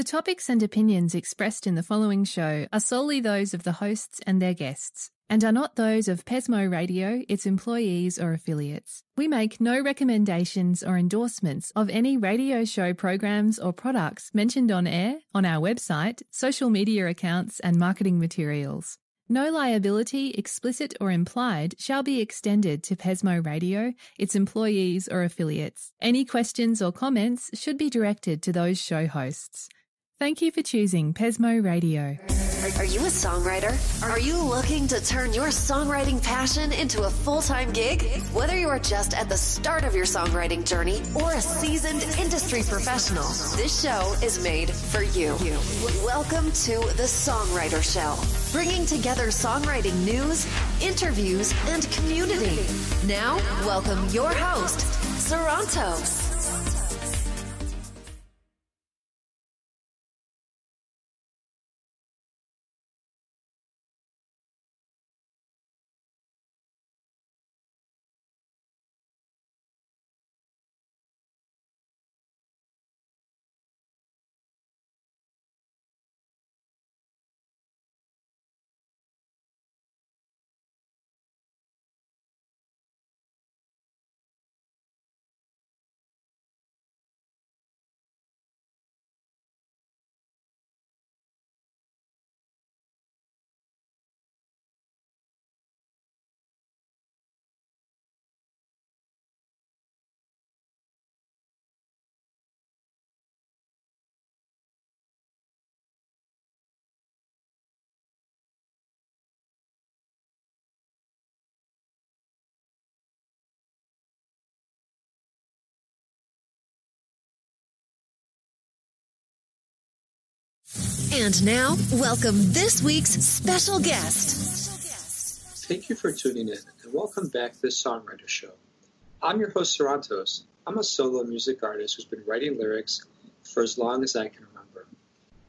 The topics and opinions expressed in the following show are solely those of the hosts and their guests, and are not those of Pesmo Radio, its employees or affiliates. We make no recommendations or endorsements of any radio show programs or products mentioned on air, on our website, social media accounts and marketing materials. No liability, explicit or implied, shall be extended to Pesmo Radio, its employees or affiliates. Any questions or comments should be directed to those show hosts. Thank you for choosing Pesmo Radio. Are you a songwriter? Are you looking to turn your songwriting passion into a full-time gig? Whether you are just at the start of your songwriting journey or a seasoned industry professional, this show is made for you. Welcome to the Songwriter Show, bringing together songwriting news, interviews, and community. Now, welcome your host, Sarantos. And now, welcome this week's special guest. Thank you for tuning in, and welcome back to the Songwriter Show. I'm your host, Sarantos. I'm a solo music artist who's been writing lyrics for as long as I can remember.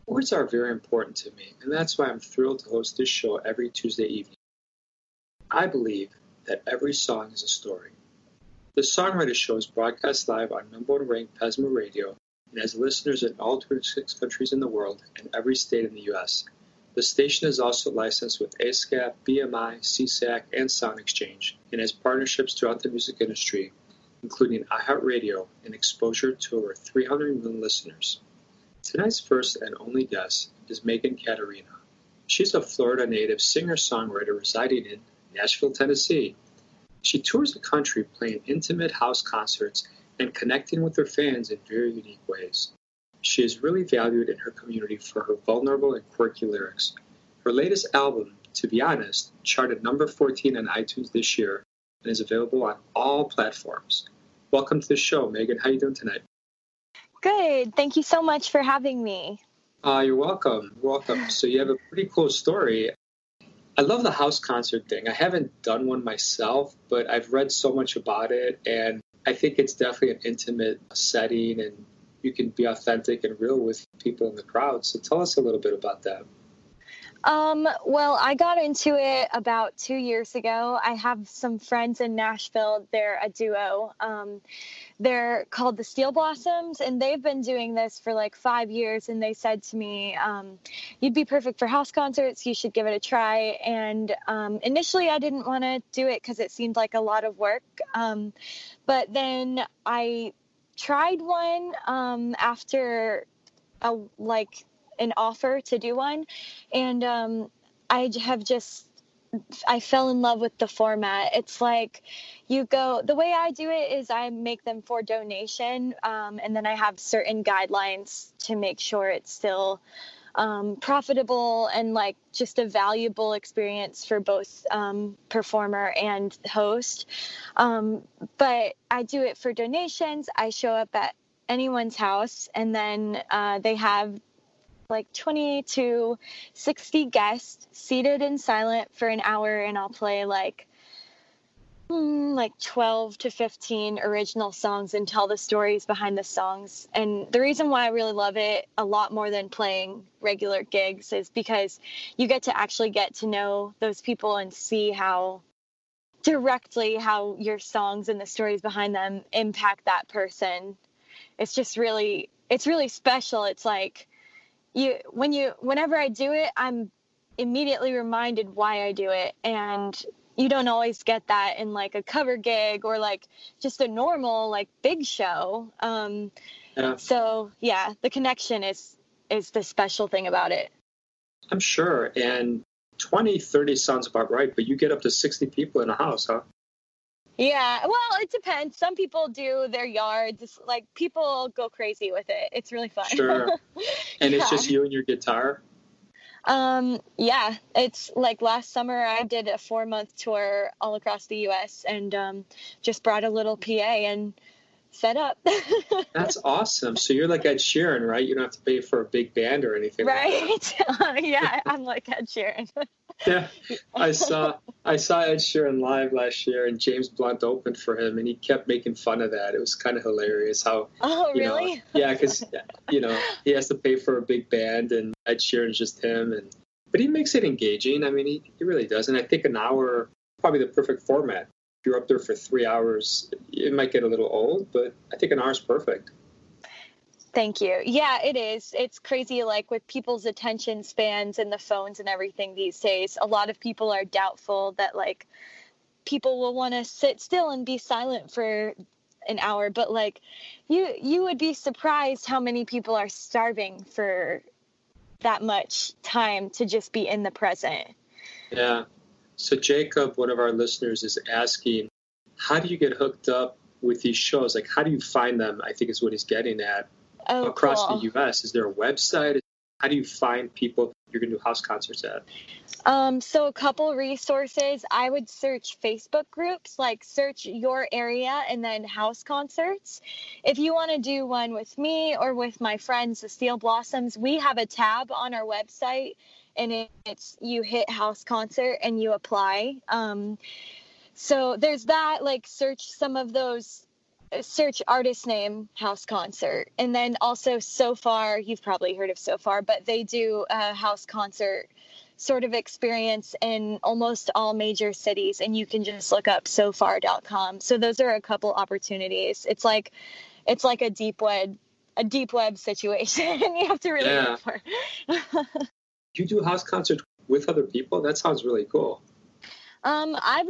Words are very important to me, and that's why I'm thrilled to host this show every Tuesday evening. I believe that every song is a story. The Songwriter Show is broadcast live on number one ranked Pesmo Radio and has listeners in all 26 countries in the world and every state in the U.S. The station is also licensed with ASCAP, BMI, CSAC, and Sound Exchange, and has partnerships throughout the music industry, including iHeartRadio and exposure to over 300 million listeners. Tonight's first and only guest is Megan Katarina. She's a Florida native singer-songwriter residing in Nashville, Tennessee. She tours the country playing intimate house concerts and connecting with her fans in very unique ways. She is really valued in her community for her vulnerable and quirky lyrics. Her latest album, To Be Honest, charted number 14 on iTunes this year and is available on all platforms. Welcome to the show, Megan. How are you doing tonight? Good. Thank you so much for having me. You're welcome. You're welcome. So you have a pretty cool story. I love the house concert thing. I haven't done one myself, but I've read so much about it, and I think it's definitely an intimate setting, and you can be authentic and real with people in the crowd. So tell us a little bit about that. Well, I got into it about 2 years ago. I have some friends in Nashville. They're a duo. They're called the Steel Blossoms, and they've been doing this for like 5 years. And they said to me, you'd be perfect for house concerts. You should give it a try. And initially I didn't want to do it because it seemed like a lot of work. But then I tried one after an offer to do one, and I fell in love with the format. It's like the way I do it is I make them for donation, and then I have certain guidelines to make sure it's still profitable and like just a valuable experience for both performer and host. But I do it for donations. I show up at anyone's house, and then they have like 20 to 60 guests seated and silent for an hour, and I'll play like 12 to 15 original songs and tell the stories behind the songs. And the reason why I really love it a lot more than playing regular gigs is because you get to actually get to know those people and see how directly how your songs and the stories behind them impact that person. It's really special. It's like whenever I do it, I'm immediately reminded why I do it. And you don't always get that in like a cover gig or like just a normal like big show. So yeah, the connection is the special thing about it. I'm sure. And 20, 30 sounds about right, but you get up to 60 people in a house, huh? Yeah, well, it depends. Some people do their yards. Like, people go crazy with it. It's really fun. Sure. And it's just you and your guitar? Yeah, it's like last summer I did a 4-month tour all across the U.S. and just brought a little PA and set up. That's awesome. So you're like Ed Sheeran, right? You don't have to pay for a big band or anything. Right. Yeah, I'm like Ed Sheeran. Yeah, I saw Ed Sheeran live last year, and James Blunt opened for him, and he kept making fun of that. It was kind of hilarious how. Oh, really? Yeah, because he has to pay for a big band, and Ed Sheeran's just him, but he makes it engaging. I mean, he really does, and I think an hour probably the perfect format. If you're up there for 3 hours, it might get a little old, but I think an hour is perfect. Thank you. Yeah, it is. It's crazy, like with people's attention spans and the phones and everything these days. A lot of people are doubtful that like people will want to sit still and be silent for an hour. But like you would be surprised how many people are starving for that much time to just be in the present. Yeah. So Jacob, one of our listeners, is asking, how do you get hooked up with these shows? Like, how do you find them? I think is what he's getting at. Across the U.S. Is there a website? How do you find people you're going to do house concerts at? So a couple resources. I would search Facebook groups, like search your area and then house concerts. If you want to do one with me or with my friends, the Steel Blossoms, we have a tab on our website, and it's you hit house concert and you apply. So there's that, like search some of those. Search artist name house concert. And then also So Far, you've probably heard of So Far, but they do a house concert sort of experience in almost all major cities, and you can just look up sofar.com. So those are a couple opportunities. It's like a deep web situation. You have to really look for. You do house concerts with other people? That sounds really cool. I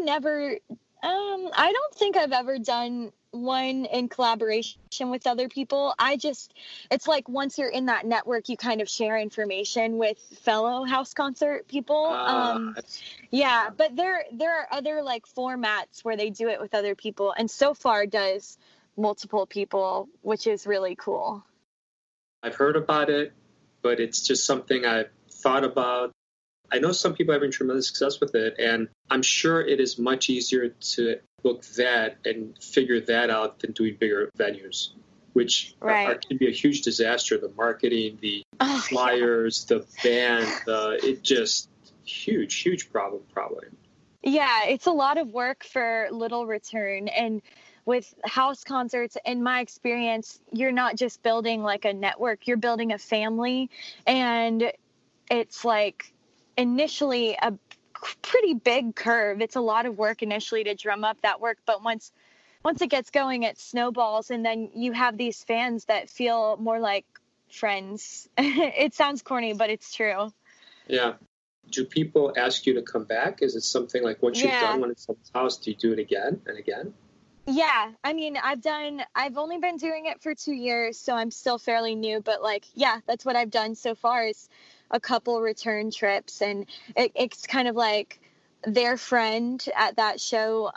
don't think I've ever done one in collaboration with other people. It's like once you're in that network, you kind of share information with fellow house concert people. But there are other like formats where they do it with other people, and So Far does multiple people, which is really cool. I've heard about it, but it's just something I've thought about. I know some people are having tremendous success with it, and I'm sure it is much easier to book that and figure that out than doing bigger venues, which can be a huge disaster. The marketing, the flyers, the band, it just huge problem probably. Yeah, it's a lot of work for little return. And with house concerts, in my experience, you're not just building like a network, you're building a family. And it's like initially a pretty big curve. It's a lot of work initially to drum up that work, but once it gets going, it snowballs, and then you have these fans that feel more like friends. It sounds corny, but it's true. Yeah. Do people ask you to come back? Is it something like once you've done one at someone's house, do you do it again and again? Yeah, I mean, I've only been doing it for 2 years, so I'm still fairly new, but like, that's what I've done so far is a couple return trips, and it's kind of like their friend at that show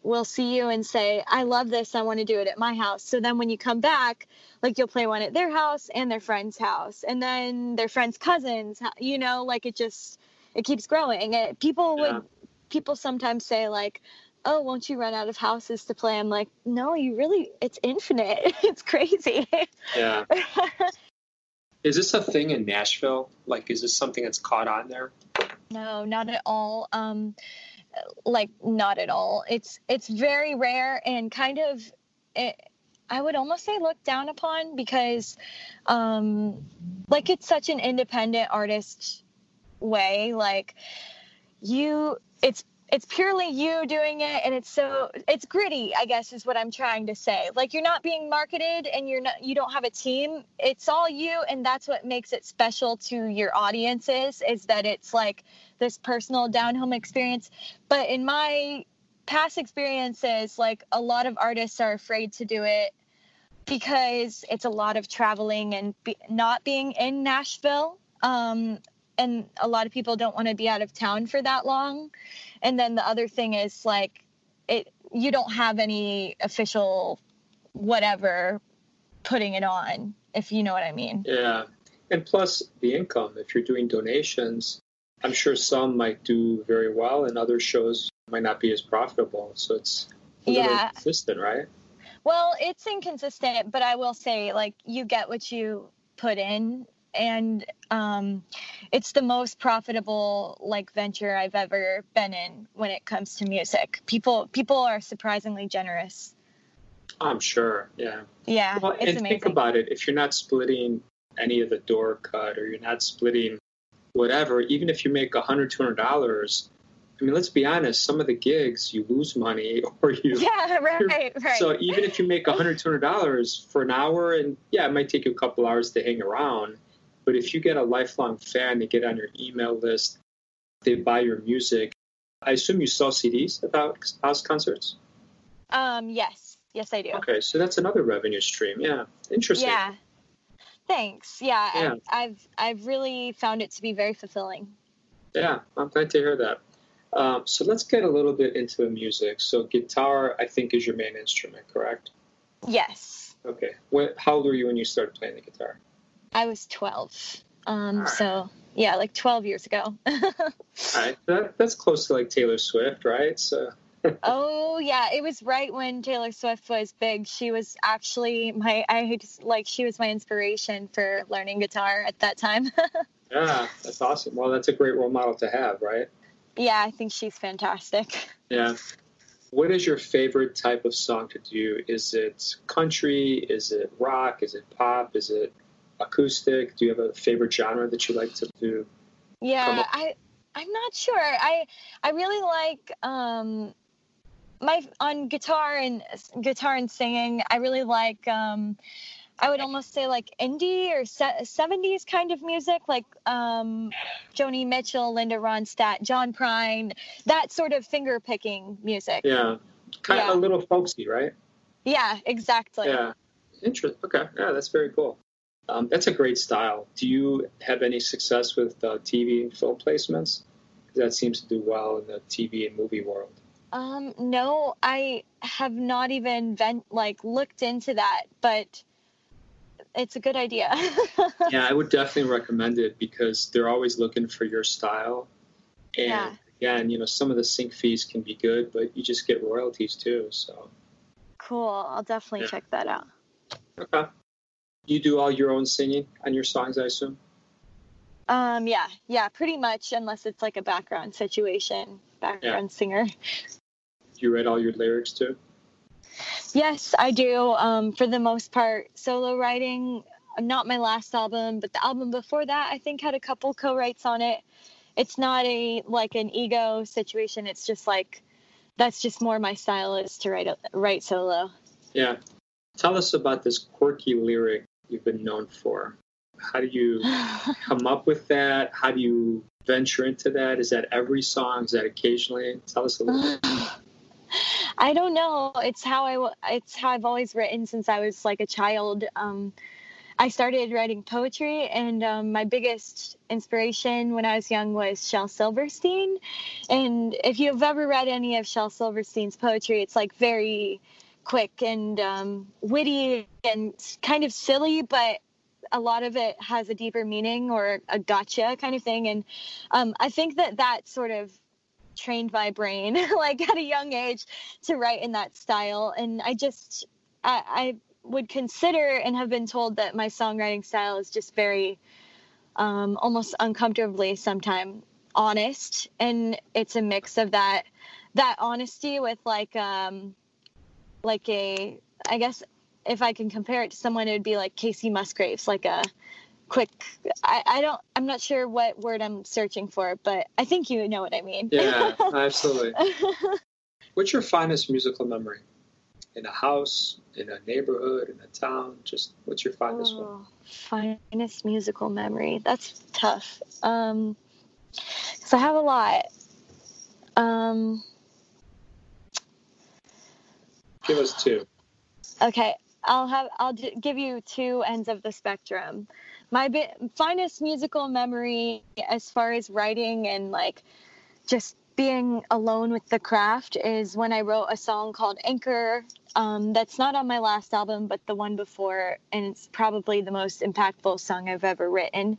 will see you and say, I love this, I want to do it at my house. So then when you come back, like you'll play one at their house and their friend's house, and then their friend's cousins, like it keeps growing. People sometimes say like, oh, won't you run out of houses to play? I'm like, no, it's infinite. It's crazy. Yeah. Is this a thing in Nashville? Like, is this something that's caught on there? No, not at all. Not at all. It's very rare and kind of, I would almost say looked down upon because, it's such an independent artist way. Like, it's it's purely you doing it, and it's gritty, I guess is what I'm trying to say. Like, you're not being marketed, and you don't have a team. It's all you, and that's what makes it special to your audiences, is that it's like this personal down-home experience. But in my past experiences, like, a lot of artists are afraid to do it because it's a lot of traveling and not being in Nashville. And a lot of people don't want to be out of town for that long. And then the other thing is, like, you don't have any official whatever putting it on, if you know what I mean. Yeah. And plus the income, if you're doing donations, I'm sure some might do very well and other shows might not be as profitable. So it's a little inconsistent, right? Well, it's inconsistent, but I will say, like, you get what you put in. And it's the most profitable, like, venture I've ever been in when it comes to music. People are surprisingly generous. I'm sure, yeah. Yeah, well, it's and amazing. Think about it. If you're not splitting any of the door cut, or you're not splitting whatever, even if you make $100, $200, I mean, let's be honest, some of the gigs you lose money, or you... Yeah, right. So even if you make $100, $200 for an hour, and yeah, it might take you a couple hours to hang around, but if you get a lifelong fan, they get on your email list, they buy your music. I assume you sell CDs at house concerts? Yes, I do. Okay, so that's another revenue stream. Yeah, interesting. Yeah, thanks. Yeah. I've really found it to be very fulfilling. Yeah, I'm glad to hear that. So let's get a little bit into the music. So guitar, I think, is your main instrument, correct? Yes. Okay. How old were you when you started playing the guitar? I was 12. So yeah, like 12 years ago. All right. That's close to like Taylor Swift, right? So. Oh yeah, it was right when Taylor Swift was big. She was actually she was my inspiration for learning guitar at that time. Yeah, that's awesome. Well, that's a great role model to have, right? Yeah, I think she's fantastic. Yeah. What is your favorite type of song to do? Is it country? Is it rock? Is it pop? Is it acoustic? Do you have a favorite genre that you like to do? Yeah, I'm not sure. I really like on guitar and singing. I really like I would almost say like indie or 70s kind of music, like Joni Mitchell, Linda Ronstadt, John Prine, that sort of finger picking music. Yeah, kind of a little folksy, right? Yeah, exactly. Yeah, interesting. Okay, yeah, that's very cool. That's a great style. Do you have any success with TV and film placements? Because that seems to do well in the TV and movie world. No, I have not even looked into that, but it's a good idea. Yeah, I would definitely recommend it because they're always looking for your style. And again, some of the sync fees can be good, but you just get royalties too. So cool. I'll definitely check that out. Okay. You do all your own singing on your songs, I assume? Yeah, pretty much, unless it's like a background singer. You write all your lyrics too? Yes, I do. For the most part, solo writing, not my last album, but the album before that, I think had a couple co-writes on it. It's not an ego situation. It's just like, that's just more my style is to write solo. Yeah. Tell us about this quirky lyric you've been known for. How do you come up with that? How do you venture into that? Is that every song? Is that occasionally? Tell us a little bit. I don't know. It's how I've always written since I was like a child. I started writing poetry, and my biggest inspiration when I was young was Shel Silverstein. And if you've ever read any of Shel Silverstein's poetry, it's like very quick and witty and kind of silly, but a lot of it has a deeper meaning or a gotcha kind of thing. And I think that sort of trained my brain like at a young age to write in that style. And I would consider and have been told that my songwriting style is just very almost uncomfortably sometimes honest. And it's a mix of that honesty with I guess if I can compare it to someone, it would be like Casey Musgraves, like a quick. I'm not sure what word I'm searching for, but I think you know what I mean. Yeah, absolutely. What's your finest musical memory? In a house, in a neighborhood, in a town? Just what's your finest one? Finest musical memory. That's tough. So I have a lot. Give us two. Okay, I'll give you two ends of the spectrum. My finest musical memory, as far as writing and like just being alone with the craft, is when I wrote a song called Anchor. That's not on my last album, but the one before, and it's probably the most impactful song I've ever written.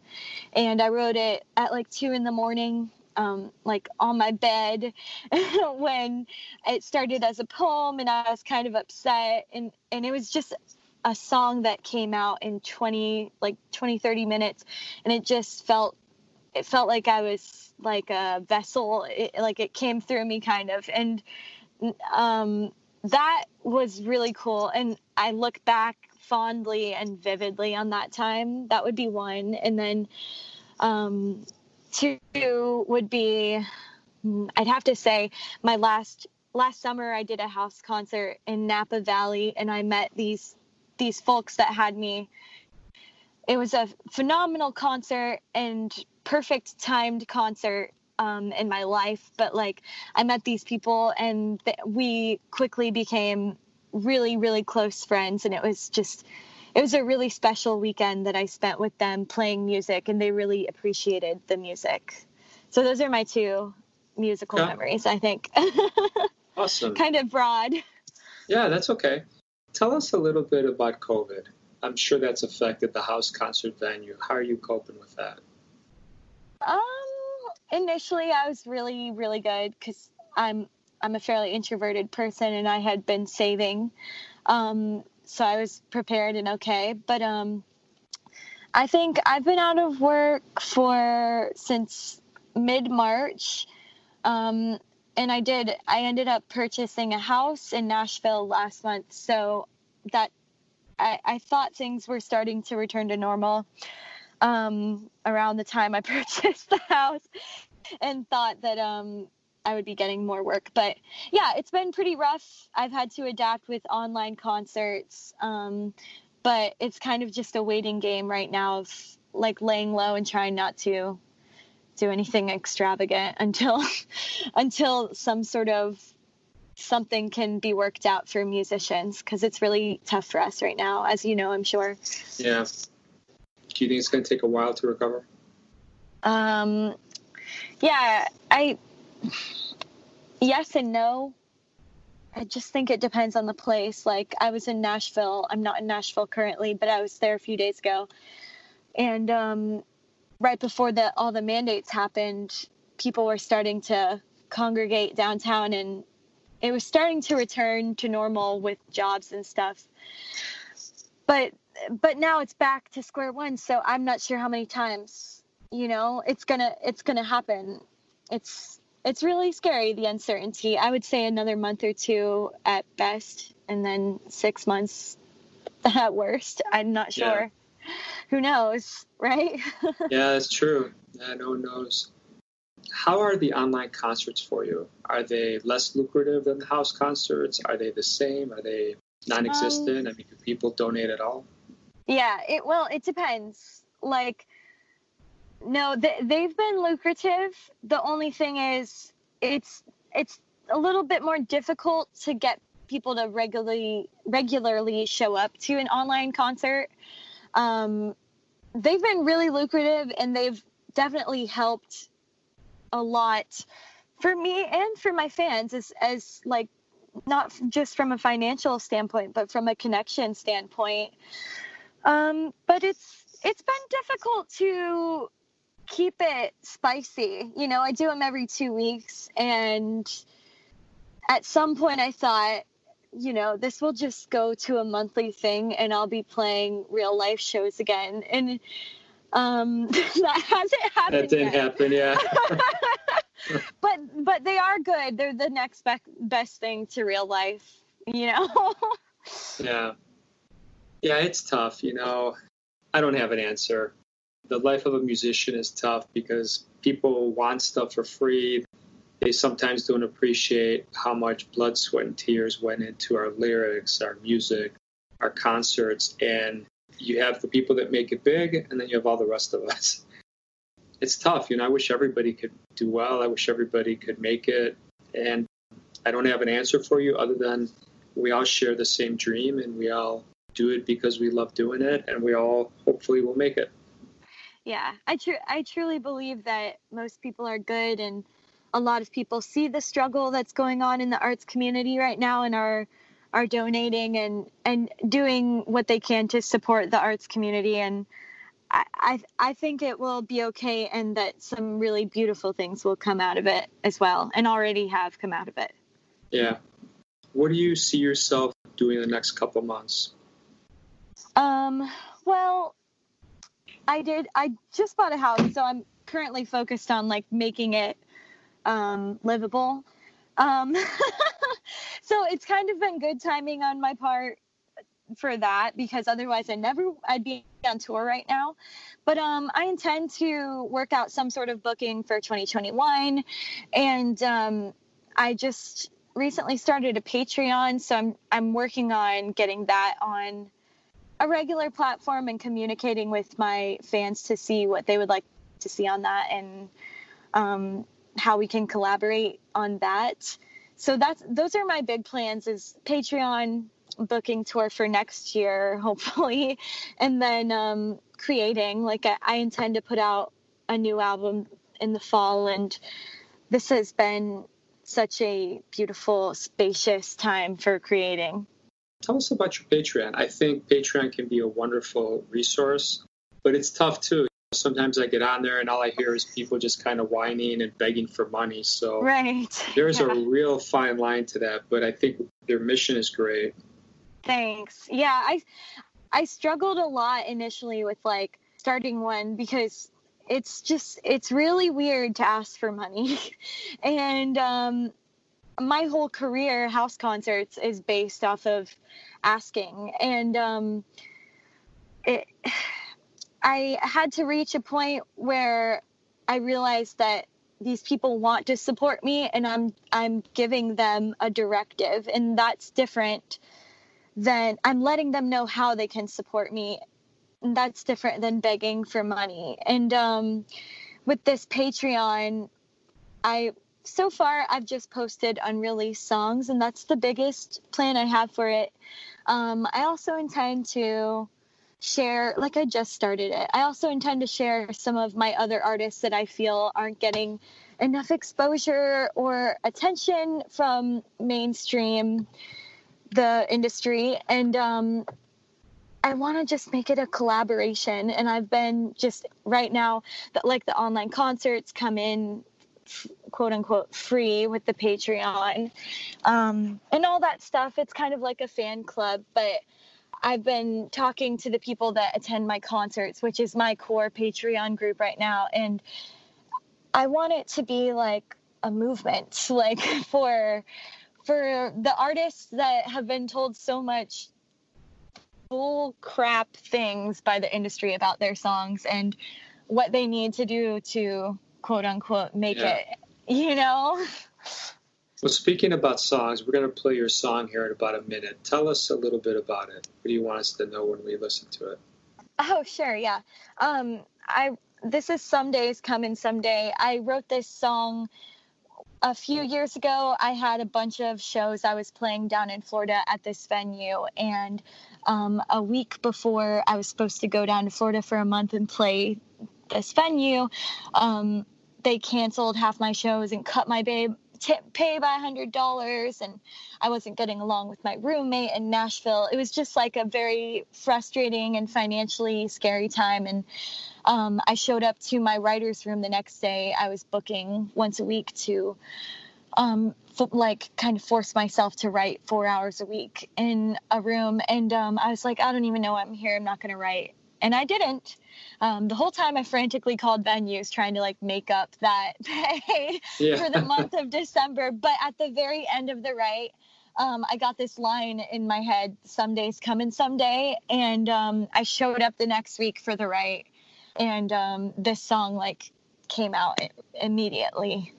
And I wrote it at like 2 a.m, like on my bed when it started as a poem, and I was kind of upset, and it was just a song that came out in 30 minutes, and it felt like I was like a vessel. It came through me kind of, and that was really cool, and I look back fondly and vividly on that time. That would be one. And then two would be, I'd have to say, my last summer I did a house concert in Napa Valley, and I met these folks that had me. It was a phenomenal concert and perfect timed concert in my life, but like I met these people, and we quickly became really, really close friends, and it was a really special weekend that I spent with them playing music, and they really appreciated the music. So those are my two musical memories, I think. Awesome. Kind of broad. Yeah, that's okay. Tell us a little bit about COVID. I'm sure that's affected the house concert venue. How are you coping with that? Initially I was really, really good, because I'm a fairly introverted person, and I had been saving. So I was prepared and okay. But I think I've been out of work since mid-March. And I ended up purchasing a house in Nashville last month. So that I thought things were starting to return to normal around the time I purchased the house, and thought that I would be getting more work. But yeah, it's been pretty rough. I've had to adapt with online concerts, but it's kind of just a waiting game right now of like laying low and trying not to do anything extravagant until some sort of something can be worked out for musicians, because it's really tough for us right now, as you know, I'm sure. Yeah. Do you think it's going to take a while to recover? Yeah, yes and no. I just think it depends on the place. Like, I was in Nashville. I'm not in Nashville currently, but I was there a few days ago. And right before all the mandates happened, people were starting to congregate downtown, and it was starting to return to normal with jobs and stuff. But now it's back to square one. So I'm not sure how many times, it's gonna happen. It's really scary, the uncertainty. I would say another month or two at best, and then 6 months at worst. I'm not sure. Yeah. Who knows, right? Yeah, that's true. Yeah, no one knows. How are the online concerts for you? Are they less lucrative than the house concerts? Are they the same? Are they non-existent? Do people donate at all? Yeah, it depends. Like, no, they've been lucrative. The only thing is, it's a little bit more difficult to get people to regularly show up to an online concert. They've been really lucrative, and they've definitely helped a lot for me and for my fans, as like, not just from a financial standpoint, but from a connection standpoint. But it's been difficult to keep it spicy. I do them every 2 weeks, and at some point I thought, this will just go to a monthly thing, and I'll be playing real life shows again. And that hasn't happened. That didn't happen, yeah. But they are good. They're the next best thing to real life, Yeah. Yeah, it's tough, I don't have an answer. The life of a musician is tough because people want stuff for free. They sometimes don't appreciate how much blood, sweat, and tears went into our lyrics, our music, our concerts. And you have the people that make it big, and then you have all the rest of us. It's tough. I wish everybody could do well. I wish everybody could make it. And I don't have an answer for you other than we all share the same dream, and we all do it because we love doing it, and we all hopefully will make it. Yeah, I truly believe that most people are good, and a lot of people see the struggle that's going on in the arts community right now and are donating and doing what they can to support the arts community. And I think it will be okay, and that some really beautiful things will come out of it as well, and already have come out of it. Yeah. What do you see yourself doing the next couple months? Well, I just bought a house, so I'm currently focused on making it livable. So it's kind of been good timing on my part for that, because otherwise I'd be on tour right now. But I intend to work out some sort of booking for 2021, and I just recently started a Patreon, so I'm working on getting that on a regular platform and communicating with my fans to see what they would like to see on that, and how we can collaborate on that. So those are my big plans: is Patreon, booking tour for next year, hopefully, and then creating. I intend to put out a new album in the fall, and this has been such a beautiful, spacious time for creating. Tell us about your Patreon. I think Patreon can be a wonderful resource, but it's tough too. Sometimes I get on there and all I hear is people just kind of whining and begging for money. So right. There's a real fine line to that, but I think their mission is great. Thanks. Yeah, I struggled a lot initially with starting one, because it's really weird to ask for money. And my whole career, house concerts, is based off of asking. And I had to reach a point where I realized that these people want to support me, and I'm giving them a directive, and that's different than I'm letting them know how they can support me. And that's different than begging for money. And with this Patreon, so far I've just posted unreleased songs, and that's the biggest plan I have for it. I also intend to share, I just started it. I also intend to share some of my other artists that I feel aren't getting enough exposure or attention from mainstream, the industry. And I want to just make it a collaboration. And I've been just right now that the online concerts come in quote unquote free with the Patreon, and all that stuff. It's kind of like a fan club, but I've been talking to the people that attend my concerts, which is my core Patreon group right now. And I want it to be a movement, for the artists that have been told so much bull crap things by the industry about their songs and what they need to do to quote unquote make it, Well, speaking about songs, we're going to play your song here in about a minute. Tell us a little bit about it. What do you want us to know when we listen to it? Oh, sure. Yeah. This is Some Days Coming Someday. I wrote this song a few years ago. I had a bunch of shows I was playing down in Florida at this venue. And a week before I was supposed to go down to Florida for a month and play this venue, they canceled half my shows and cut my pay by $100, and I wasn't getting along with my roommate in Nashville. It was just a very frustrating and financially scary time. And I showed up to my writer's room the next day. I was booking once a week to kind of force myself to write 4 hours a week in a room. And I was like, I don't even know why I'm here. I'm not going to write. And I didn't. The whole time I frantically called venues trying to make up that pay for the month of December. But at the very end of the write, I got this line in my head, "Some days coming someday." And I showed up the next week for the write. And this song like came out immediately.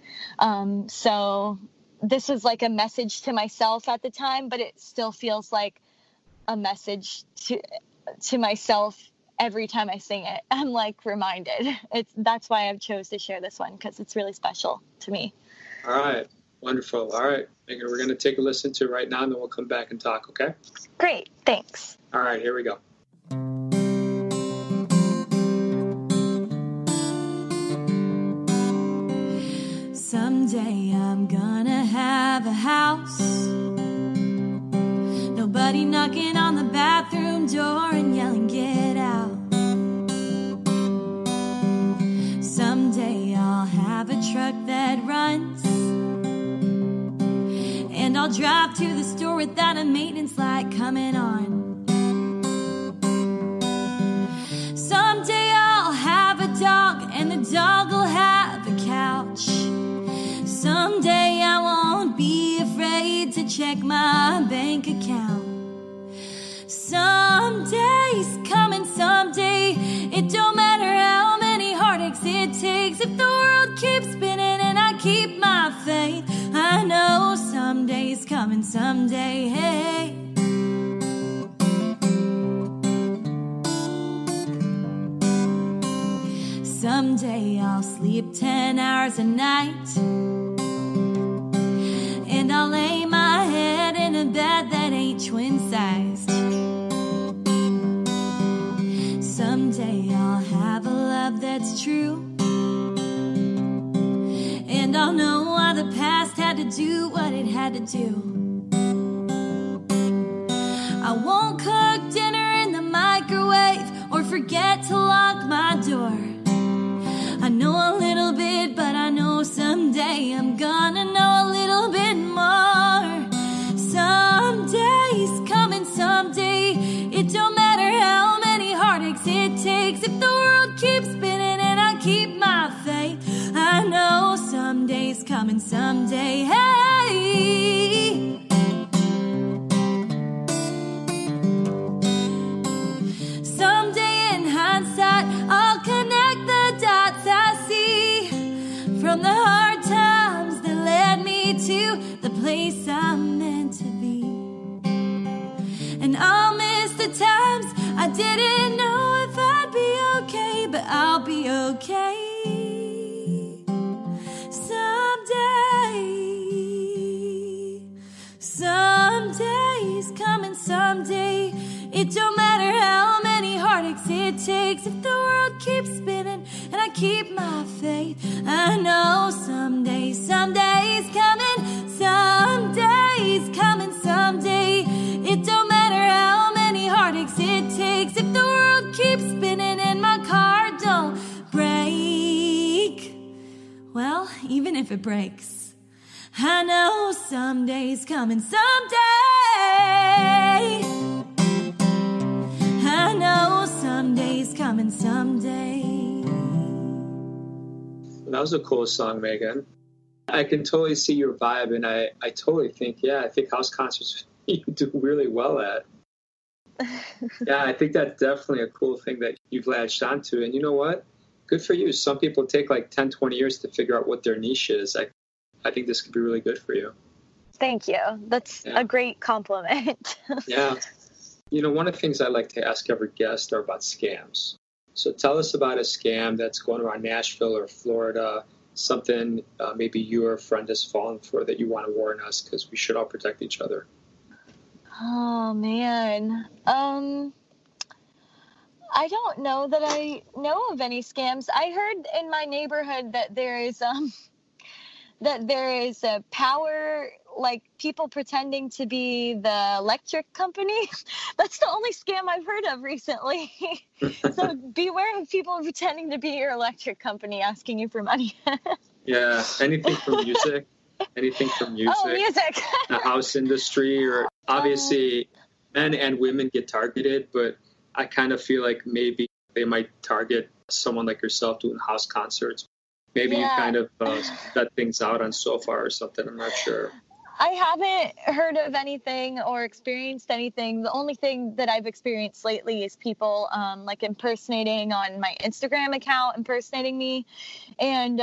So this was like a message to myself at the time, but it still feels like a message to myself every time I sing it. I'm like reminded. That's why I've chose to share this one, because it's really special to me. All right. Wonderful. All right, Megan, we're going to take a listen to it right now, and then we'll come back and talk, okay? Great. Thanks. All right, here we go. Someday I'm gonna have a house, nobody knocking on the bathroom door and yelling, get out. Someday I'll have a truck that runs, and I'll drive to the store without a maintenance light coming on. Someday I'll have a dog, and the dog will have a couch. Someday I won't be afraid to check my bank account. Someday's coming someday. It don't matter how many heartaches it takes. If the world keeps spinning and I keep my faith, I know someday's coming someday. Hey. Someday I'll sleep 10 hours a night, and I'll lay my head in a bed that ain't twin-sized. Someday I'll have a love that's true, and I'll know why the past had to do what it had to do. I won't cook dinner in the microwave or forget to lock my door. I know a little bit, but I know someday I'm gonna know a little bit more. Someday's coming someday. It don't matter how many heartaches it takes. If the world keeps spinning and I keep my faith, I know someday's coming someday. Hey. Someday in hindsight, I'll connect the dots I see from the hard times that led me to the place I'm meant to be. And I'll miss the times I didn't know if I'd be okay, but I'll be okay someday. Someday's coming someday. It don't matter how many heartaches it takes. If the world keeps spinning and I keep my faith, I know someday's coming. Someday's coming someday. It don't matter how many heartaches it takes. If the world keeps spinning and my car don't break, well, even if it breaks, I know someday's coming someday. I know someday's coming someday. That was a cool song, Megan. I can totally see your vibe, and I totally think, I think house concerts you do really well at. Yeah, I think that's definitely a cool thing that you've latched onto. And you know what? Good for you. Some people take like 10, 20 years to figure out what their niche is. I think this could be really good for you. Thank you. That's a great compliment. Yeah. You know, one of the things I like to ask every guest are about scams. So tell us about a scam that's going around Nashville or Florida, something maybe you or a friend has fallen for that you want to warn us, because we should all protect each other. Oh, man. I don't know that I know of any scams. I heard in my neighborhood that there is a power, like people pretending to be the electric company. That's the only scam I've heard of recently. So beware of people pretending to be your electric company asking you for money. Yeah, anything from music. Oh, music. The house industry, or obviously men and women get targeted, but I kind of feel like maybe they might target someone like yourself doing house concerts. Maybe you kind of set things out on SoFar or something. I'm not sure. I haven't heard of anything or experienced anything. The only thing that I've experienced lately is people like impersonating on my Instagram account, impersonating me. And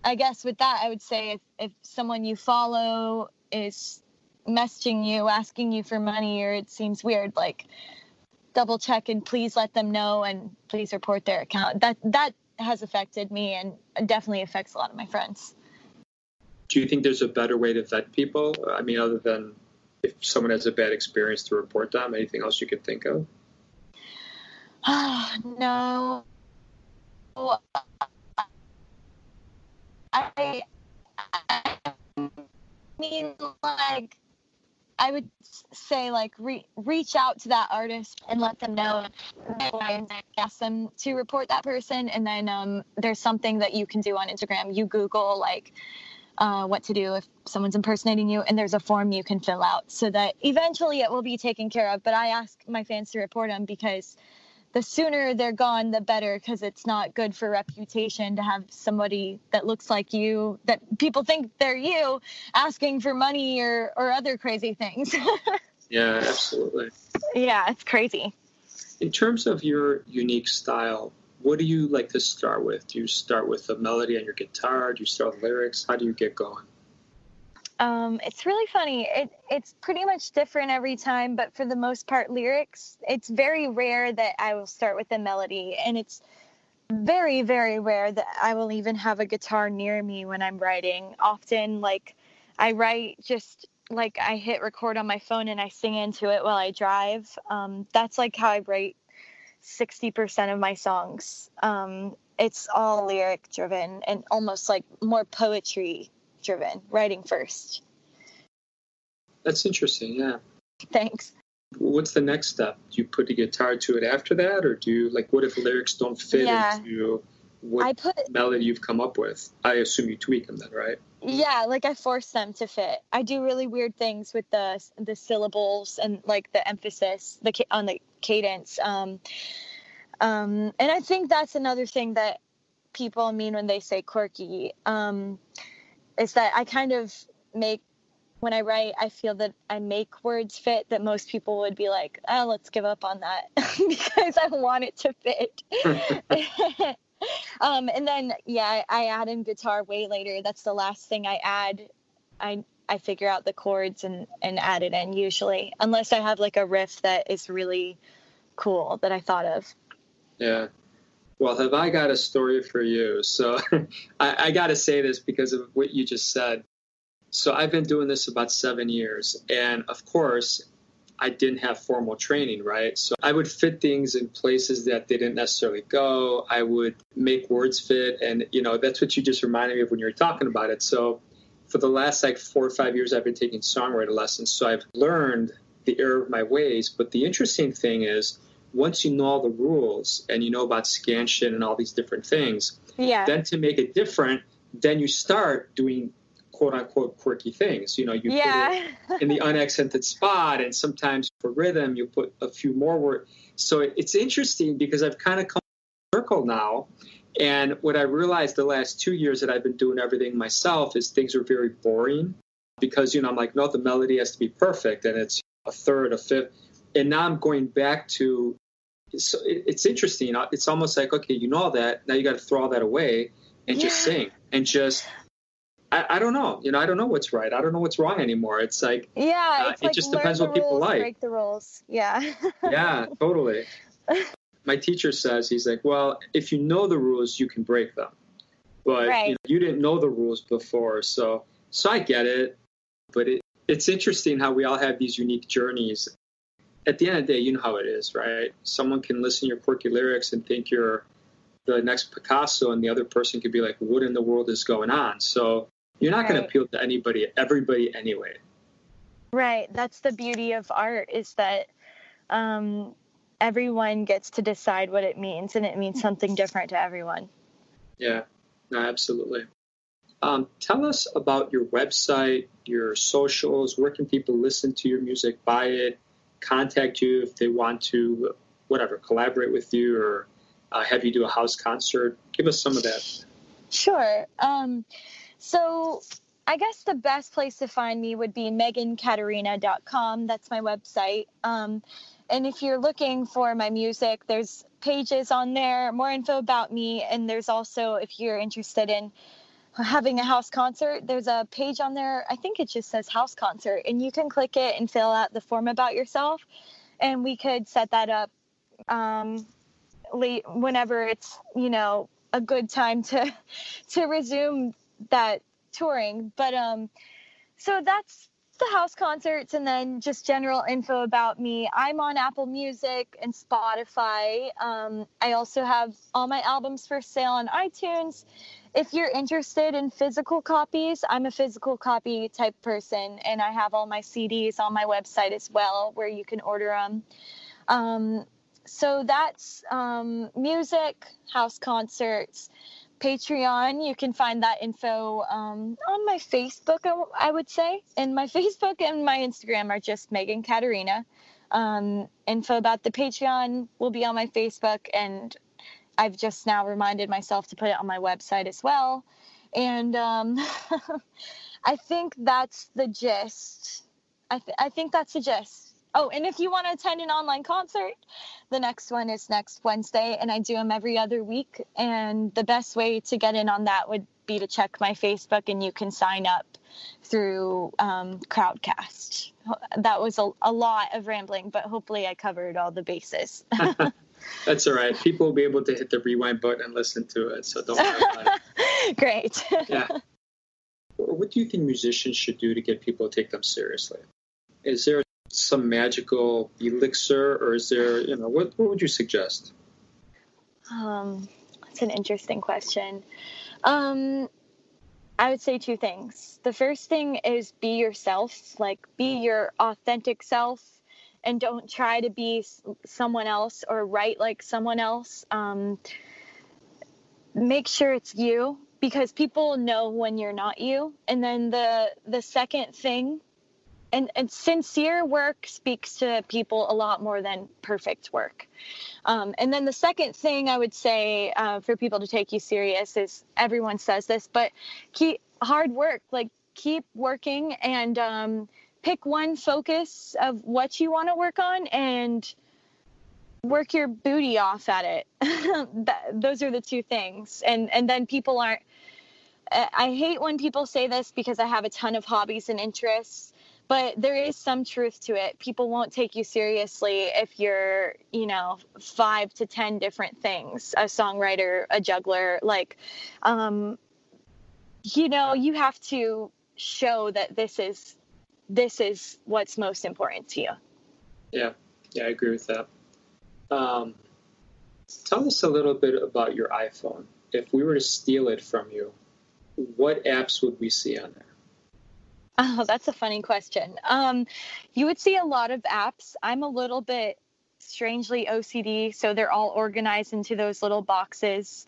I guess with that, I would say if someone you follow is messaging you, asking you for money, or it seems weird, like double check and please let them know and please report their account. That has affected me and definitely affects a lot of my friends. Do you think there's a better way to vet people? I mean, other than if someone has a bad experience to report them, anything else you could think of? No. I mean, like, I would say, like, reach out to that artist and let them know and ask them to report that person. And then there's something that you can do on Instagram. You Google, like, what to do if someone's impersonating you, and there's a form you can fill out so that eventually it will be taken care of. But I ask my fans to report them because the sooner they're gone, the better, because it's not good for reputation to have somebody that looks like you, that people think they're you, asking for money or other crazy things. Yeah, absolutely. Yeah, it's crazy. In terms of your unique style, what do you like to start with? Do you start with a melody on your guitar? Do you start with lyrics? How do you get going? It's really funny. It's pretty much different every time, but for the most part, lyrics. It's very rare that I will start with a melody, and it's very, very rare that I will even have a guitar near me when I'm writing. Often, like, I write just like I hit record on my phone and I sing into it while I drive. That's like how I write 60% of my songs. It's all lyric driven and almost like more poetry driven, writing first. That's interesting, yeah. Thanks. What's the next step? Do you put the guitar to it after that, or do you, like, what if lyrics don't fit into what melody you've come up with? I assume you tweak them then, right? Yeah, like I force them to fit. I do really weird things with the syllables and like the emphasis on the cadence. And I think that's another thing that people mean when they say quirky, is that I kind of make, when I write, I feel that I make words fit that most people would be like, oh, let's give up on that because I want it to fit. And then, yeah, I add in guitar way later. That's the last thing I add. I figure out the chords and add it in usually, unless I have like a riff that is really cool that I thought of. Yeah. Well, have I got a story for you? So I got to say this because of what you just said. So I've been doing this about 7 years. And of course, I didn't have formal training, right? So I would fit things in places that they didn't necessarily go. I would make words fit. And, you know, that's what you just reminded me of when you were talking about it. So for the last 4 or 5 years, I've been taking songwriter lessons. So I've learned the error of my ways. But the interesting thing is, once you know all the rules and you know about scansion and all these different things, then to make it different, then you start doing quote unquote quirky things. You know, you put it in the unaccented spot, and sometimes for rhythm, you put a few more words. So it's interesting because I've kind of come full circle now. And what I realized the last 2 years that I've been doing everything myself is things are very boring because, you know, I'm like, no, the melody has to be perfect. And it's a third, a fifth. And now I'm going back to, so it's interesting. It's almost like, okay, you know all that. Now you got to throw all that away and just sing and just, I don't know. You know, I don't know what's right. I don't know what's wrong anymore. It's like, it's it just depends what people like. Break the rules. Yeah. Yeah, totally. My teacher says, he's like, well, if you know the rules, you can break them. But you didn't know the rules before. So I get it. But it's interesting how we all have these unique journeys. At the end of the day, you know how it is, right? Someone can listen to your quirky lyrics and think you're the next Picasso, and the other person could be like, what in the world is going on? So you're not going to appeal to everybody anyway. Right. That's the beauty of art, is that everyone gets to decide what it means, and it means something different to everyone. Yeah, no, absolutely. Tell us about your website, your socials. Where can people listen to your music, buy it, contact you if they want to, collaborate with you, or have you do a house concert? Give us some of that. Sure. So I guess the best place to find me would be megankatarina.com. That's my website. And if you're looking for my music, there's pages on there, more info about me. And there's also, if you're interested in having a house concert, there's a page on there. I think it just says house concert, and you can click it and fill out the form about yourself. And we could set that up late whenever it's, a good time to resume that touring. But so that's the house concerts, and then just general info about me. I'm on Apple Music and Spotify. I also have all my albums for sale on iTunes. If you're interested in physical copies, I'm a physical copy type person, and I have all my CDs on my website as well, where you can order them. So that's music, house concerts, Patreon. You can find that info on my Facebook, I would say. And my Facebook and my Instagram are just Megan Katarina. Info about the Patreon will be on my Facebook, and I've just now reminded myself to put it on my website as well. And I think that's the gist. I think that's the gist. Oh, and if you want to attend an online concert, the next one is next Wednesday, and I do them every other week. And the best way to get in on that would be to check my Facebook, and you can sign up through Crowdcast. That was a lot of rambling, but hopefully I covered all the bases. That's all right. People will be able to hit the rewind button and listen to it, so don't worry about it. Great. Yeah. What do you think musicians should do to get people to take them seriously? Is there some magical elixir, or is there, what would you suggest? That's an interesting question. I would say two things. The first thing is be yourself, be your authentic self, and don't try to be someone else or write like someone else. Make sure it's you, because people know when you're not you. And then the second thing, and sincere work speaks to people a lot more than perfect work. And then the second thing I would say for people to take you serious is, everyone says this, but keep hard work, keep working, and pick one focus of what you want to work on and work your booty off at it. Those are the two things. And then people aren't, I hate when people say this, because I have a ton of hobbies and interests, but there is some truth to it. People won't take you seriously if you're, 5 to 10 different things, a songwriter, a juggler, you have to show that this is what's most important to you. Yeah, I agree with that. Tell us a little bit about your iPhone. If we were to steal it from you, what apps would we see on there? Oh, that's a funny question. You would see a lot of apps. I'm a little bit strangely OCD, so they're all organized into those little boxes.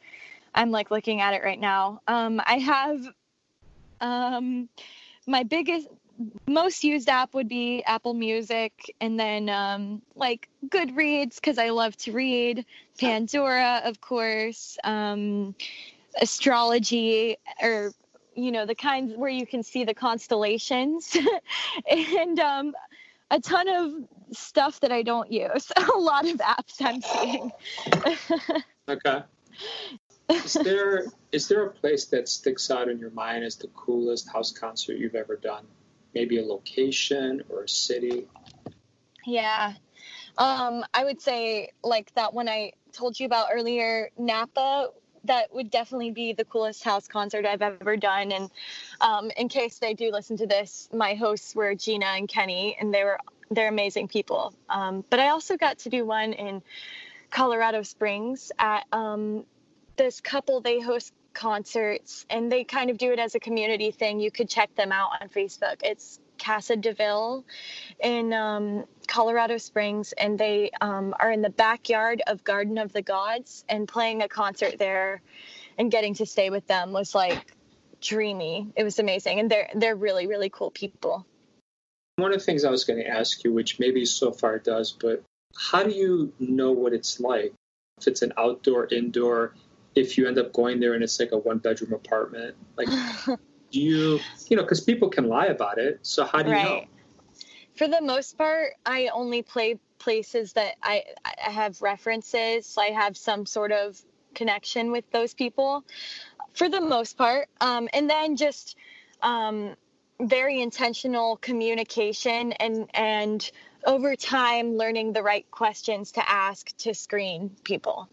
I'm looking at it right now. I have my most used app would be Apple Music, and then Goodreads, because I love to read, Pandora, of course, astrology, or the kinds where you can see the constellations, and a ton of stuff that I don't use. A lot of apps I'm seeing. Okay. Is there a place that sticks out in your mind as the coolest house concert you've ever done? Maybe a location or a city? Yeah. I would say that one I told you about earlier, Napa. That would definitely be the coolest house concert I've ever done. And in case they do listen to this, my hosts were Gina and Kenny, and they're amazing people. But I also got to do one in Colorado Springs at this couple. They host concerts, and they kind of do it as a community thing. You could check them out on Facebook. It's Casa de Ville in Colorado Springs, and they are in the backyard of Garden of the Gods, and playing a concert there and getting to stay with them was dreamy. It was amazing, and they're really, really cool people. One of the things I was going to ask you, which maybe so far does, but how do you know what it's like? If it's an outdoor, indoor, if you end up going there and it's a 1-bedroom apartment, Do you know, because people can lie about it. So how do you know? For the most part, I only play places that I have references. So I have some sort of connection with those people for the most part. And then just very intentional communication and over time learning the right questions to ask to screen people.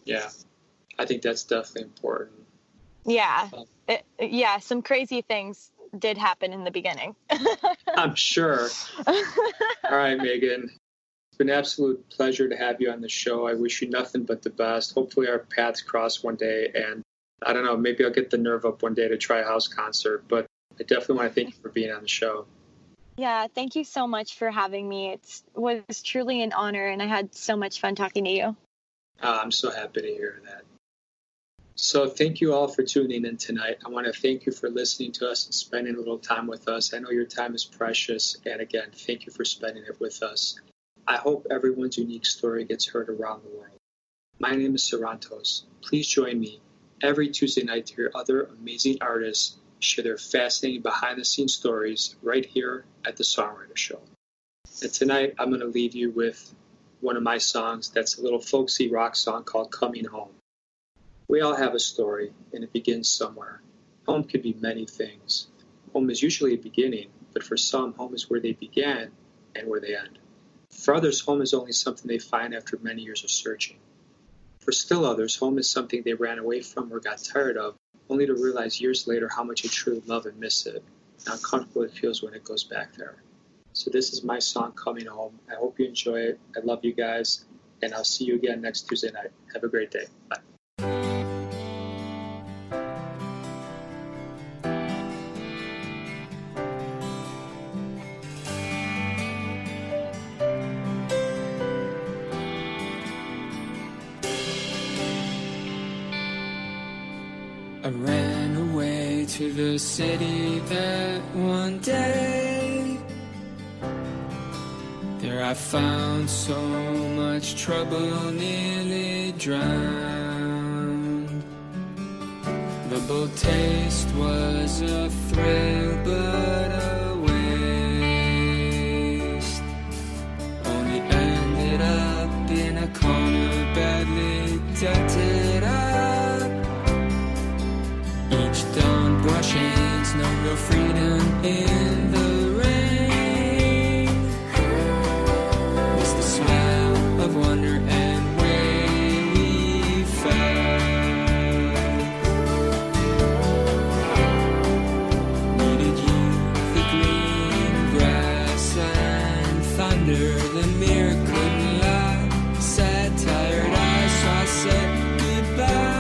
Yeah, I think that's definitely important. Yeah. Some crazy things did happen in the beginning. I'm sure. All right, Megan. It's been an absolute pleasure to have you on the show. I wish you nothing but the best. Hopefully our paths cross one day, and I don't know, maybe I'll get the nerve up one day to try a house concert, but I definitely want to thank you for being on the show. Yeah, thank you so much for having me. It was truly an honor, and I had so much fun talking to you. I'm so happy to hear that. So thank you all for tuning in tonight. I want to thank you for listening to us and spending a little time with us. I know your time is precious, and again, thank you for spending it with us. I hope everyone's unique story gets heard around the world. My name is Sarantos. Please join me every Tuesday night to hear other amazing artists share their fascinating behind-the-scenes stories right here at the Songwriter Show. And tonight, I'm going to leave you with one of my songs that's a little folksy rock song called Coming Home. We all have a story, and it begins somewhere. Home could be many things. Home is usually a beginning, but for some, home is where they began and where they end. For others, home is only something they find after many years of searching. For still others, home is something they ran away from or got tired of, only to realize years later how much they truly love and miss it, and how comfortable it feels when it goes back there. So this is my song, Coming Home. I hope you enjoy it. I love you guys, and I'll see you again next Tuesday night. Have a great day. Bye. I ran away to the city that one day. There I found so much trouble, nearly drowned. The bold taste was a thrill, but a waste. Only ended up in a corner, badly dented up. Each dawn brushings, no real freedom in the rain. It's the smell of wonder and way we fell. Needed you, the green grass and thunder. The mirror couldn't lie. Sad, tired eyes, so I said goodbye.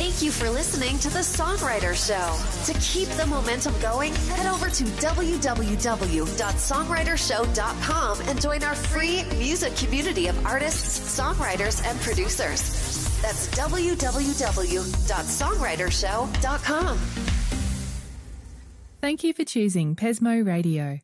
Thank you for listening to The Songwriter Show. To keep the momentum going, head over to www.songwritershow.com and join our free music community of artists, songwriters, and producers. That's www.songwritershow.com. Thank you for choosing Pesmo Radio.